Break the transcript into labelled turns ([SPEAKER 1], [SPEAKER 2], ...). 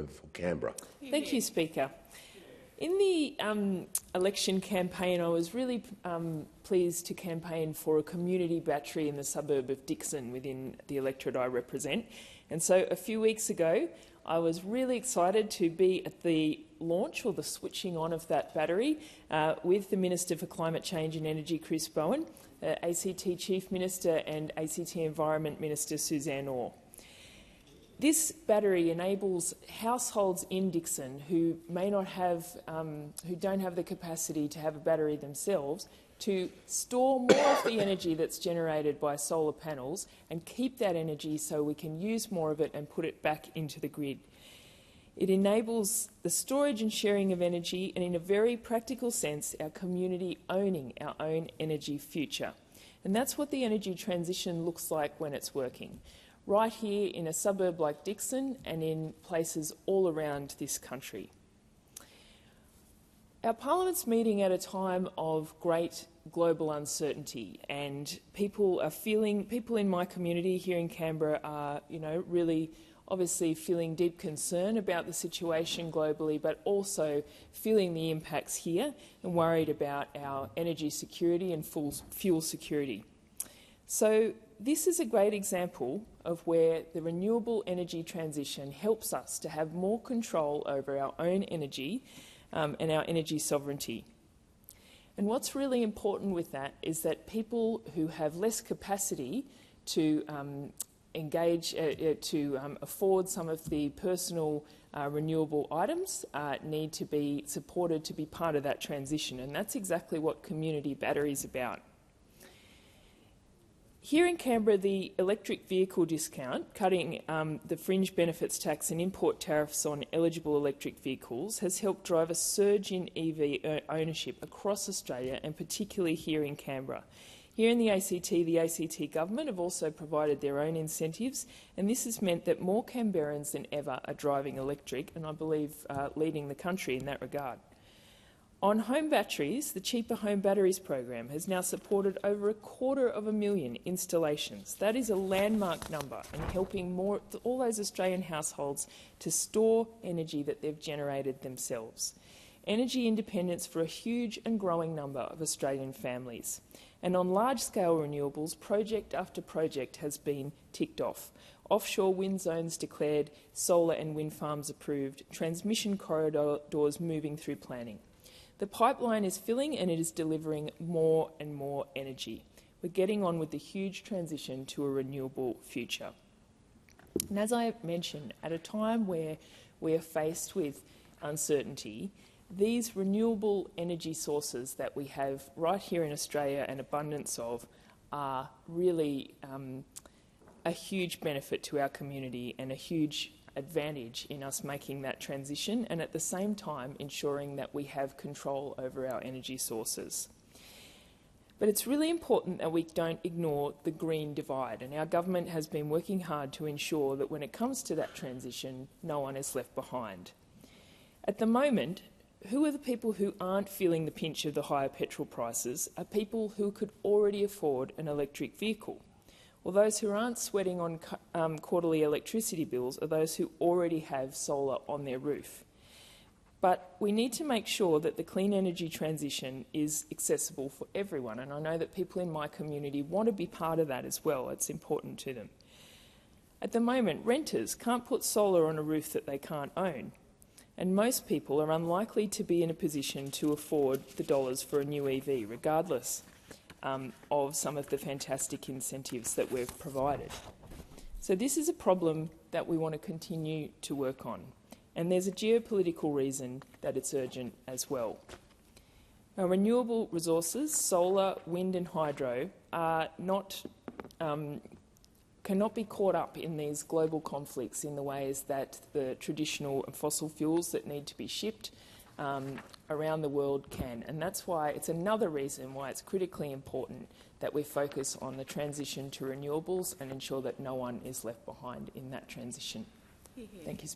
[SPEAKER 1] home for Canberra.
[SPEAKER 2] Thank you, Speaker. In the election campaign, I was really pleased to campaign for a community battery in the suburb of Dickson within the electorate I represent. And so a few weeks ago, I was really excited to be at the launch or the switching on of that battery with the Minister for Climate Change and Energy, Chris Bowen, ACT Chief Minister and ACT Environment Minister, Suzanne Orr. This battery enables households in Dickson who may not have, who don't have the capacity to have a battery themselves, to store more of the energy that's generated by solar panels and keep that energy so we can use more of it and put it back into the grid. It enables the storage and sharing of energy and, in a very practical sense, our community owning our own energy future. And that's what the energy transition looks like when it's working, right here in a suburb like Dickson and in places all around this country. Our Parliament's meeting at a time of great global uncertainty, and people in my community here in Canberra are, really obviously feeling deep concern about the situation globally, but also feeling the impacts here and worried about our energy security and fuel security. So this is a great example of where the renewable energy transition helps us to have more control over our own energy and our energy sovereignty. And what's really important with that is that people who have less capacity to afford some of the personal renewable items need to be supported to be part of that transition, and that's exactly what community battery is about. Here in Canberra, the electric vehicle discount, cutting the fringe benefits tax and import tariffs on eligible electric vehicles, has helped drive a surge in EV ownership across Australia, and particularly here in Canberra. Here in the ACT government have also provided their own incentives, and this has meant that more Canberrans than ever are driving electric, and I believe leading the country in that regard. On home batteries, the Cheaper Home Batteries program has now supported over 250,000 installations. That is a landmark number in helping all those Australian households to store energy that they've generated themselves. Energy independence for a huge and growing number of Australian families. And on large-scale renewables, project after project has been ticked off. Offshore wind zones declared, solar and wind farms approved, transmission corridors moving through planning. The pipeline is filling and it is delivering more and more energy. We're getting on with the huge transition to a renewable future. And as I mentioned, at a time where we are faced with uncertainty, these renewable energy sources that we have right here in Australia an abundance of are really a huge benefit to our community and a huge advantage in us making that transition, and at the same time ensuring that we have control over our energy sources. But it's really important that we don't ignore the green divide, and our government has been working hard to ensure that when it comes to that transition, no one is left behind. At the moment, who are the people who aren't feeling the pinch of the higher petrol prices are people who could already afford an electric vehicle. Well, those who aren't sweating on quarterly electricity bills are those who already have solar on their roof. But we need to make sure that the clean energy transition is accessible for everyone, and I know that people in my community want to be part of that as well. It's important to them. At the moment, renters can't put solar on a roof that they can't own, and most people are unlikely to be in a position to afford the dollars for a new EV, regardless of some of the fantastic incentives that we've provided. So this is a problem that we want to continue to work on, and there's a geopolitical reason that it's urgent as well. Our renewable resources, solar, wind and hydro, are cannot be caught up in these global conflicts in the ways that the traditional fossil fuels that need to be shipped around the world can. And that's why it's another reason why it's critically important that we focus on the transition to renewables and ensure that no one is left behind in that transition. Thank you.